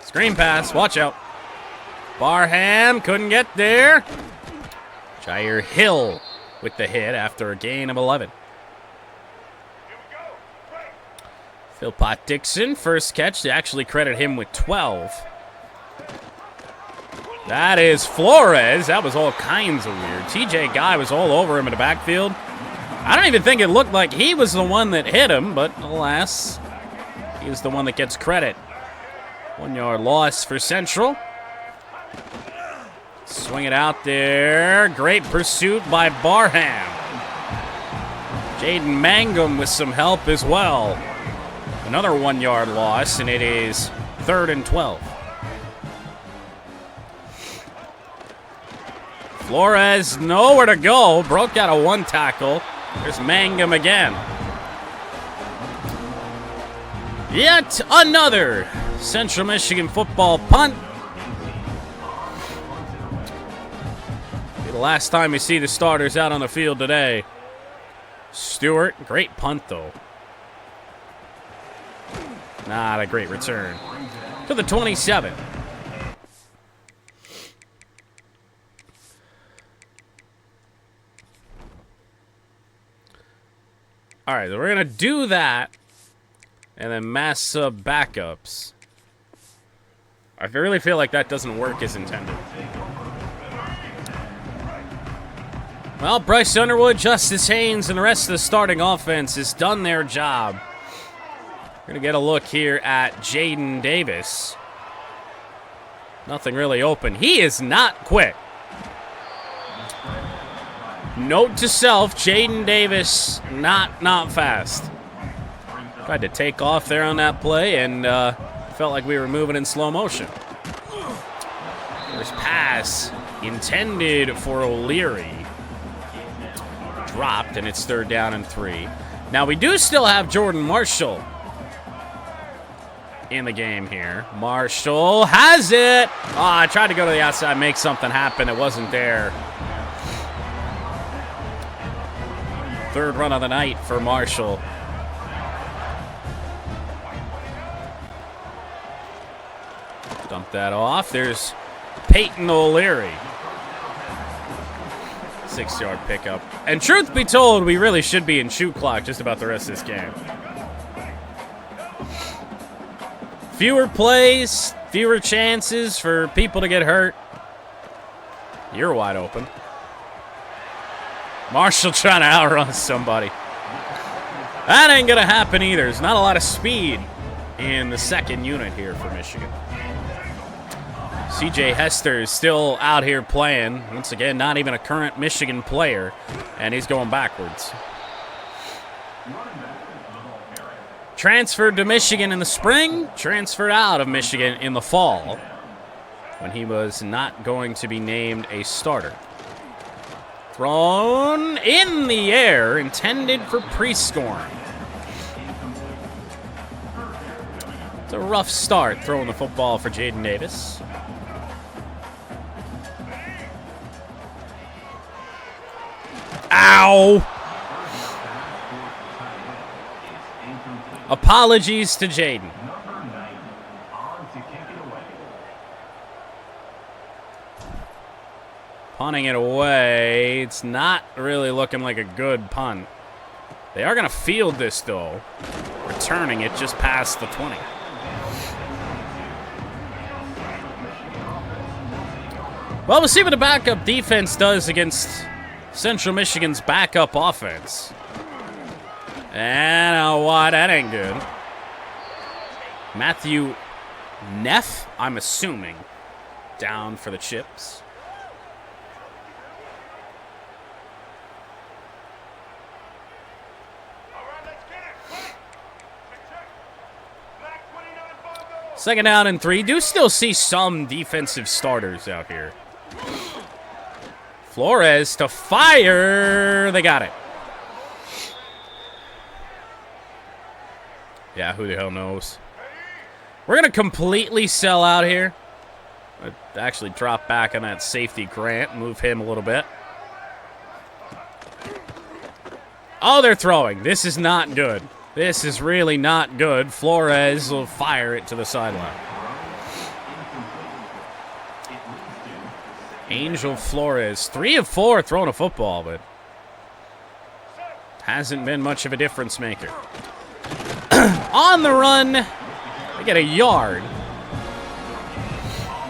Screen pass, watch out. Barham couldn't get there. Jair Hill with the hit after a gain of 11. Philpott Dixon, first catch, to actually credit him with 12. That is Flores. That was all kinds of weird. TJ Guy was all over him in the backfield. I don't even think it looked like he was the one that hit him, but alas, he was the one that gets credit. 1 yard loss for Central. Swing it out there. Great pursuit by Barham. Jaden Mangum with some help as well. Another 1 yard loss, and it is 3rd and 12. Flores nowhere to go. Broke out a one tackle. There's Mangum again. Yet another Central Michigan football punt. Be the last time we see the starters out on the field today. Stewart, great punt though. Not a great return. To the 27. All right, we're going to do that and then mass sub backups. I really feel like that doesn't work as intended. Well, Bryce Underwood, Justice Haynes, and the rest of the starting offense has done their job. We're going to get a look here at Jaden Davis. Nothing really open. He is not quick. Note to self, Jaden Davis, not fast. Tried to take off there on that play and felt like we were moving in slow motion. First pass intended for O'Leary. Dropped, and it's 3rd down and 3. Now, we do still have Jordan Marshall in the game here. Marshall has it. Oh, I tried to go to the outside, make something happen. It wasn't there. 3rd run of the night for Marshall. get that off. There's Peyton O'Leary. 6-yard pickup. And truth be told, we really should be in shoot clock just about the rest of this game. Fewer plays, fewer chances for people to get hurt. You're wide open. Marshall trying to outrun somebody. That ain't going to happen either. There's not a lot of speed in the second unit here for Michigan. C.J. Hester is still out here playing. Once again, not even a current Michigan player, and he's going backwards. Transferred to Michigan in the spring, transferred out of Michigan in the fall, when he was not going to be named a starter. Thrown in the air, intended for pre-scoring. It's a rough start throwing the football for Jaden Davis. Ow! Apologies to Jaden. Punting it away. It's not really looking like a good punt. They are going to field this, though. Returning it just past the 20. Well, we'll see what the backup defense does against Central Michigan's backup offense. And what? That ain't good. Matthew Neff, I'm assuming, down for the chips. Second down and 3. Do still see some defensive starters out here. Flores to fire. They got it. Yeah, who the hell knows? We're going to completely sell out here. Actually drop back on that safety Grant. Move him a little bit. Oh, they're throwing. This is not good. This is really not good. Flores will fire it to the sideline. Angel Flores, 3 of 4 throwing a football, but hasn't been much of a difference maker. On the run, they get a yard.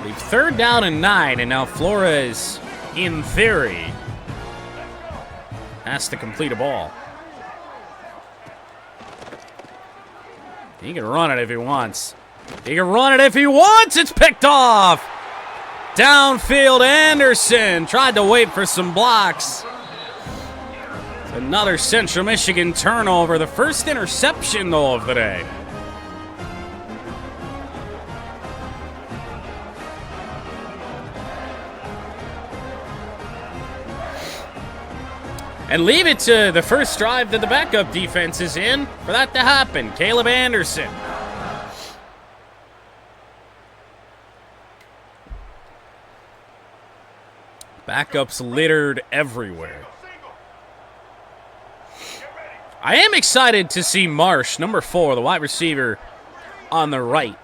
Leave 3rd down and 9, and now Flores, in theory, has to complete a ball. He can run it if he wants. He can run it if he wants. It's picked off. Downfield, Anderson tried to wait for some blocks. It's another Central Michigan turnover. The first interception, though, of the day. And leave it to the first drive that the backup defense is in for that to happen. Caleb Anderson. Backups littered everywhere. I am excited to see Marsh, number 4, the wide receiver, on the right,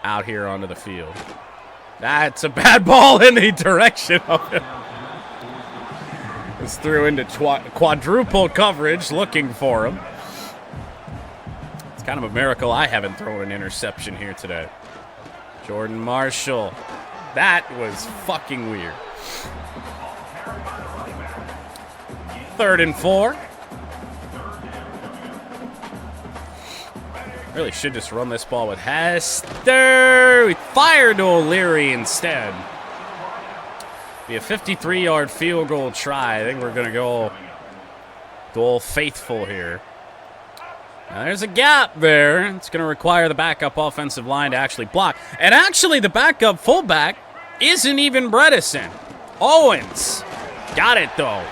out here onto the field. That's a bad ball in the direction of him. It's threw into quadruple coverage looking for him. It's kind of a miracle I haven't thrown an interception here today. Jordan Marshall. That was fucking weird. 3rd and 4. Really should just run this ball with Hester. We fired to O'Leary instead. Be a 53-yard field goal try. I think we're going to go Old Faithful here. Now, there's a gap there. It's going to require the backup offensive line to actually block. And actually, the backup fullback isn't even Bredesen. Owens got it, though.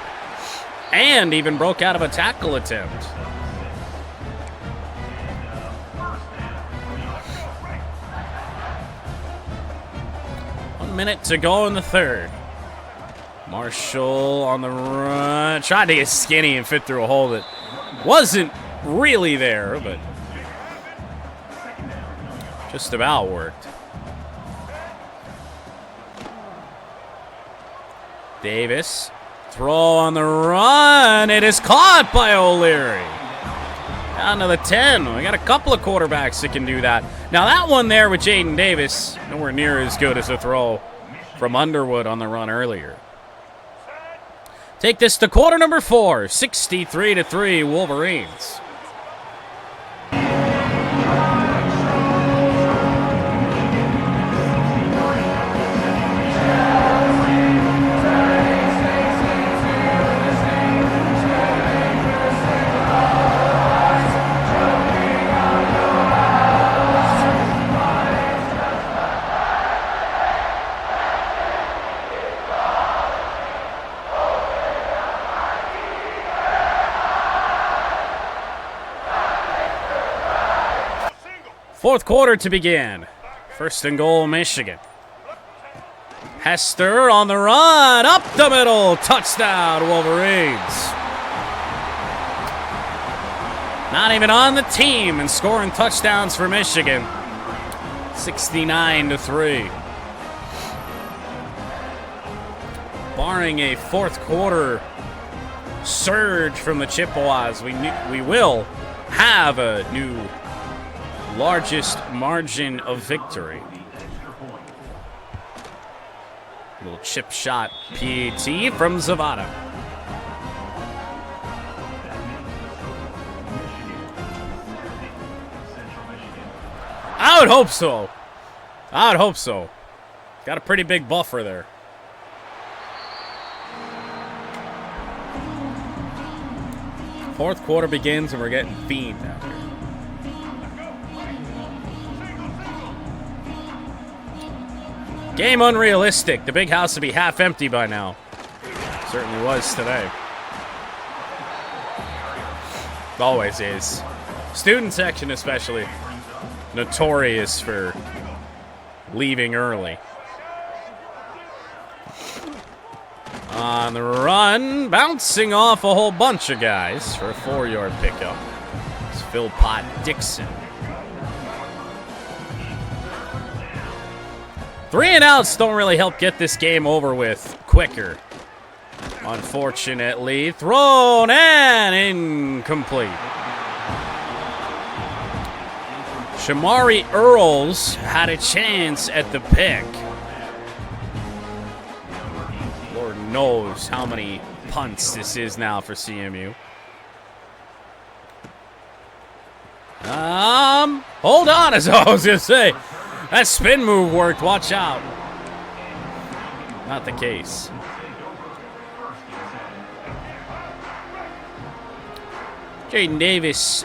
And even broke out of a tackle attempt. One minute to go in the 3rd. Marshall on the run. Tried to get skinny and fit through a hole that wasn't really there, but just about worked. Davis. Throw on the run. It is caught by O'Leary. Down to the 10. We got a couple of quarterbacks that can do that. Now that one there with Jaden Davis, nowhere near as good as a throw from Underwood on the run earlier. Take this to quarter number 4, 63-3 Wolverines. Fourth quarter to begin. First and goal, Michigan. Hester on the run, up the middle, touchdown, Wolverines. Not even on the team and scoring touchdowns for Michigan. 69-3. Barring a fourth quarter surge from the Chippewas, we will have a new largest margin of victory. Little chip shot PAT from Zavada. I would hope so. I would hope so. Got a pretty big buffer there. Fourth quarter begins and we're getting fiend out here. Game unrealistic. The big house would be half empty by now. Certainly was today. Always is. Student section especially. Notorious for leaving early. On the run. Bouncing off a whole bunch of guys for a 4-yard pickup. It's Philpott Dixon. 3 and outs don't really help get this game over with quicker. Unfortunately, thrown and incomplete. Shamari Earls had a chance at the pick. Lord knows how many punts this is now for CMU. Hold on, as I was gonna say. That spin move worked. Watch out. Not the case. Jaden Davis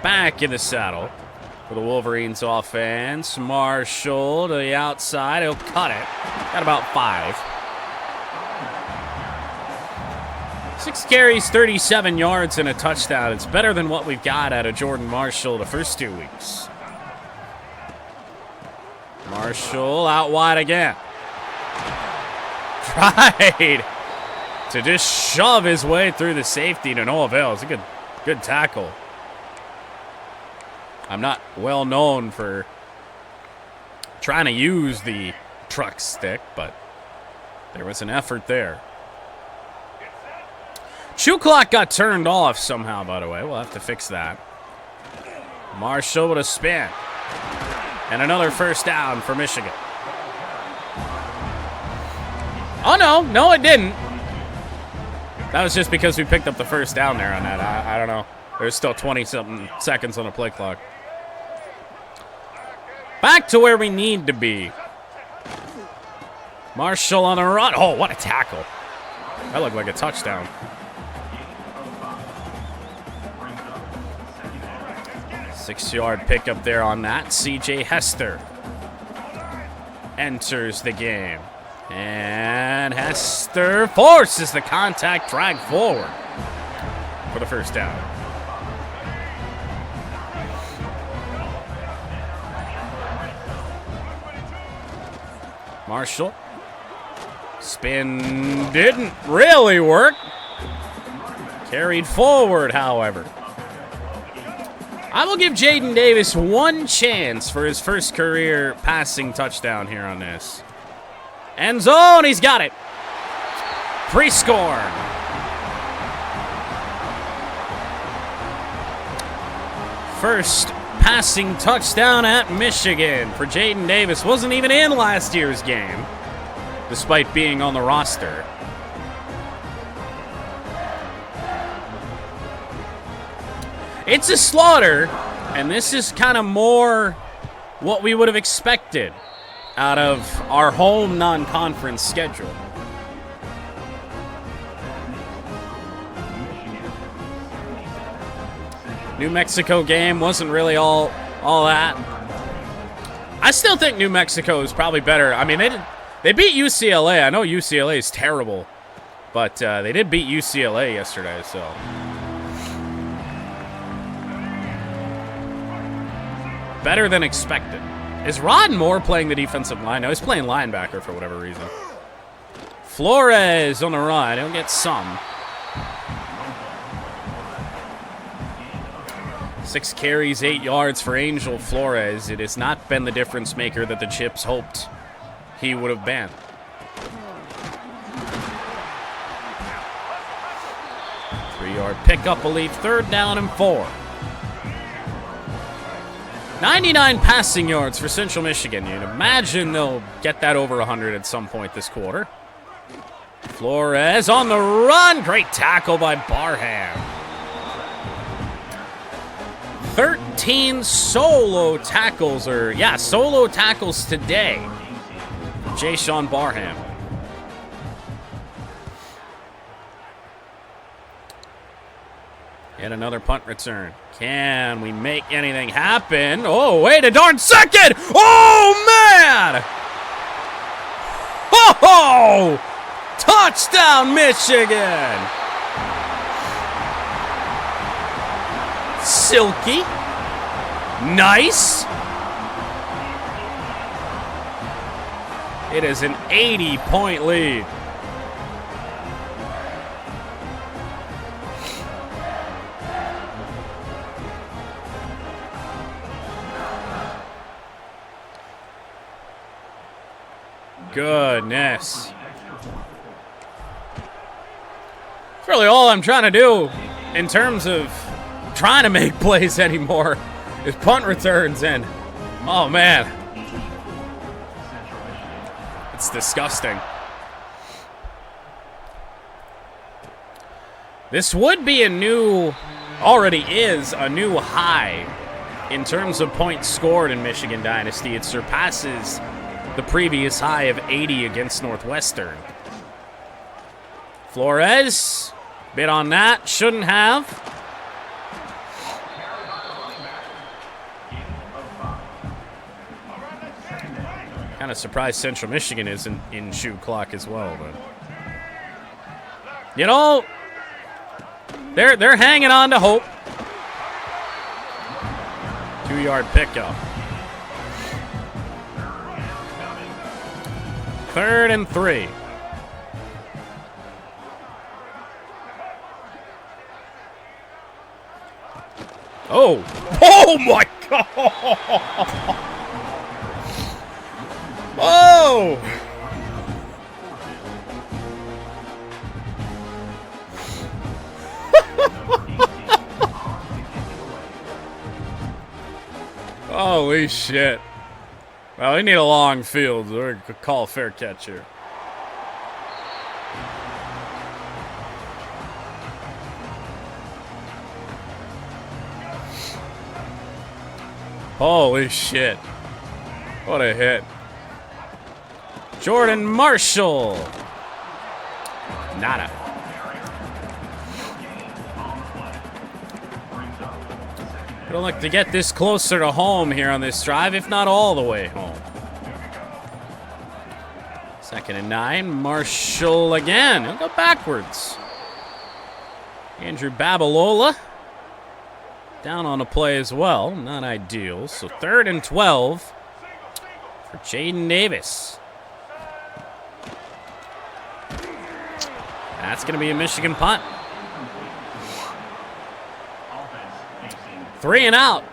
back in the saddle for the Wolverines offense. Marshall to the outside. He'll cut it. Got about 5. 6 carries, 37 yards, and a touchdown. It's better than what we've got out of Jordan Marshall the first 2 weeks. Marshall out wide again. Tried to just shove his way through the safety to no avail. It's a good tackle. I'm not well known for trying to use the truck stick, but there was an effort there. Chew clock got turned off somehow, by the way. We'll have to fix that. Marshall with a spin. And another first down for Michigan. Oh, no, it didn't. That was just because we picked up the first down there on that. I don't know. There's still 20-something seconds on the play clock. Back to where we need to be. Marshall on the run. Oh, what a tackle. That looked like a touchdown. Six-yard pickup there on that. CJ Hester enters the game. And Hester forces the contact, drag forward for the first down. Marshall. Spin didn't really work. Carried forward, however. I will give Jaden Davis one chance for his first career passing touchdown here on this. End zone, he's got it. Pre-score. First passing touchdown at Michigan for Jaden Davis. Wasn't even in last year's game, despite being on the roster. It's a slaughter, and this is kind of more what we would have expected out of our home non-conference schedule. New Mexico game wasn't really all that. I still think New Mexico is probably better. I mean, they beat UCLA. I know UCLA is terrible, but they did beat UCLA yesterday, so. Better than expected. Is Rod Moore playing the defensive line? No, he's playing linebacker for whatever reason. Flores on the run. He'll get some. 6 carries, 8 yards for Angel Flores. It has not been the difference maker that the Chips hoped he would have been. Three-yard pickup, a lead, 3rd down and 4. 99 passing yards for Central Michigan. You'd imagine they'll get that over 100 at some point this quarter. Flores on the run. Great tackle by Barham. 13 solo tackles, solo tackles today. Jayshon Barham. And another punt return. Can we make anything happen? Oh, wait a darn second! Oh, man! Oh! Touchdown, Michigan! Silky. Nice. It is an 80-point lead. Goodness. That's really all I'm trying to do in terms of trying to make plays anymore is punt returns, and oh man, it's disgusting. This would be already is a new high in terms of points scored in Michigan Dynasty. It surpasses the previous high of 80 against Northwestern. Flores, bit on that, shouldn't have. Kind of surprised Central Michigan isn't in shoe clock as well, but you know, they're hanging on to hope. 2-yard pickup. 3rd and 3. Oh! Oh my God! Oh! Holy shit. Well, we need a long field. We're going to call a fair catch here. Holy shit. What a hit. Jordan Marshall. Nada. We'd like to get this closer to home here on this drive, if not all the way home. 2nd and 9. Marshall again. He'll go backwards. Andrew Babalola down on a play as well. Not ideal. So 3rd and 12 for Jaden Davis. That's going to be a Michigan punt. 3 and out.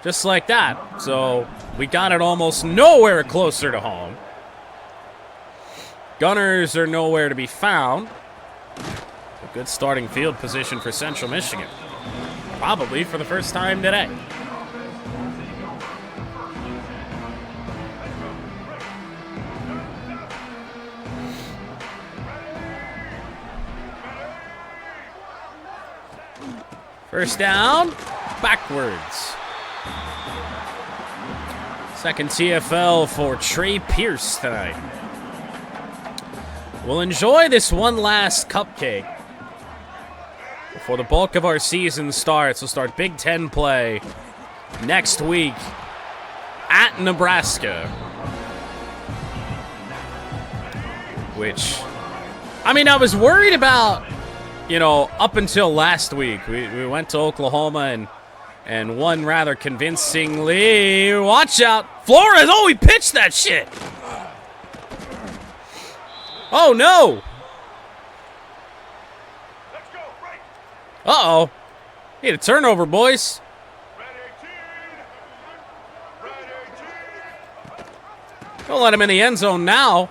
Just like that. So we got it almost nowhere closer to home. Gunners are nowhere to be found. A good starting field position for Central Michigan. Probably for the first time today. First down, backwards. Second TFL for Trey Pierce tonight. We'll enjoy this one last cupcake before the bulk of our season starts. We'll start Big Ten play next week at Nebraska. Which, I mean, I was worried about, you know, up until last week. We went to Oklahoma and won rather convincingly. Watch out. Flores, oh, he pitched that shit. Oh, no. Uh-oh. Need a turnover, boys. Don't let him in the end zone now.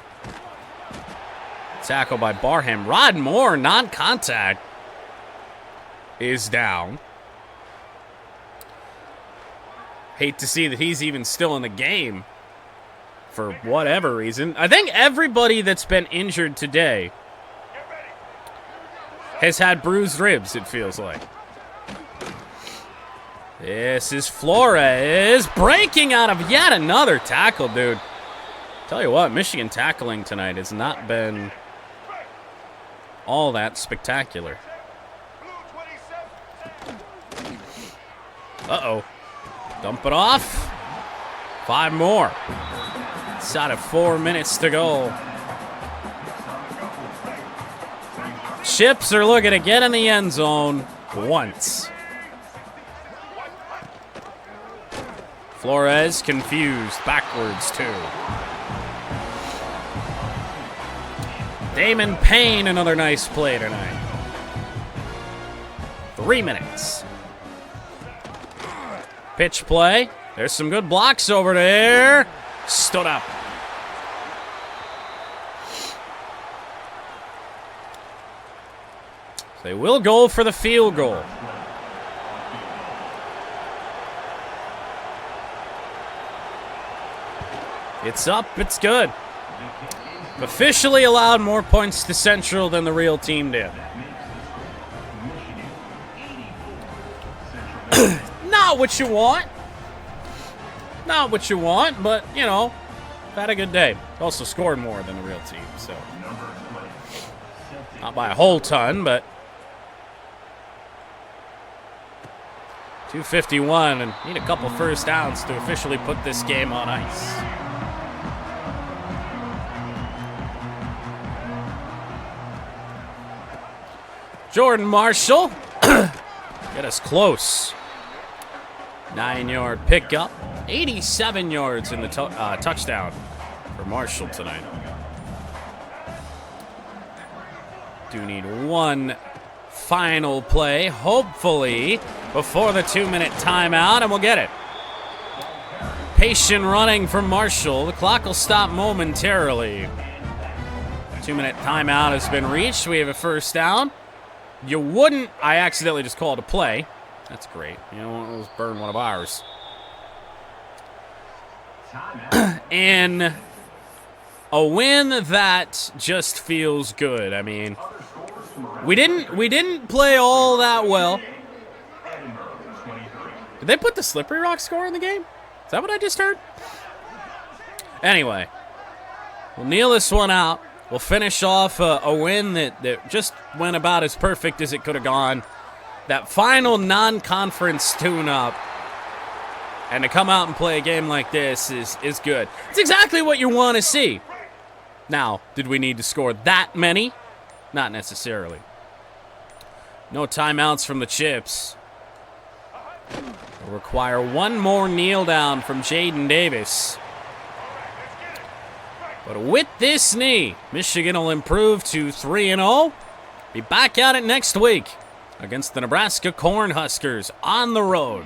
Tackle by Barham. Rod Moore, non-contact, is down. Hate to see that he's even still in the game for whatever reason. I think everybody that's been injured today has had bruised ribs, it feels like. This is Flores breaking out of yet another tackle, dude. Tell you what, Michigan tackling tonight has not been all that spectacular. Uh-oh. Dump it off. 5 more. It's out of 4 minutes to go. Chips are looking to get in the end zone once. Flores confused. Backwards, too. Damon Payne, another nice play tonight. 3 minutes. Pitch play. There's some good blocks over there. Stood up. They will go for the field goal. It's up. It's good. Officially allowed more points to Central than the real team did. Not what you want. Not what you want, but, you know, had a good day. Also scored more than the real team, so. Not by a whole ton, but 2:51, and need a couple first downs to officially put this game on ice. Jordan Marshall, get us close. 9-yard pickup, 87 yards in the touchdown for Marshall tonight. Do need one final play, hopefully, before the 2-minute timeout, and we'll get it. Patient running from Marshall. The clock will stop momentarily. 2-minute timeout has been reached. We have a first down. You wouldn't. I accidentally just called a play. That's great. You know, let's burn one of ours. And a win that just feels good. I mean, we didn't play all that well. Did they put the Slippery Rock score in the game? Is that what I just heard? Anyway, we'll kneel this one out. We'll finish off a win that just went about as perfect as it could have gone. That final non-conference tune-up, and to come out and play a game like this is good. It's exactly what you want to see. Now, did we need to score that many? Not necessarily. No timeouts from the Chips. Will require one more kneel down from Jaden Davis. But with this knee, Michigan will improve to 3-0. Be back at it next week against the Nebraska Cornhuskers on the road.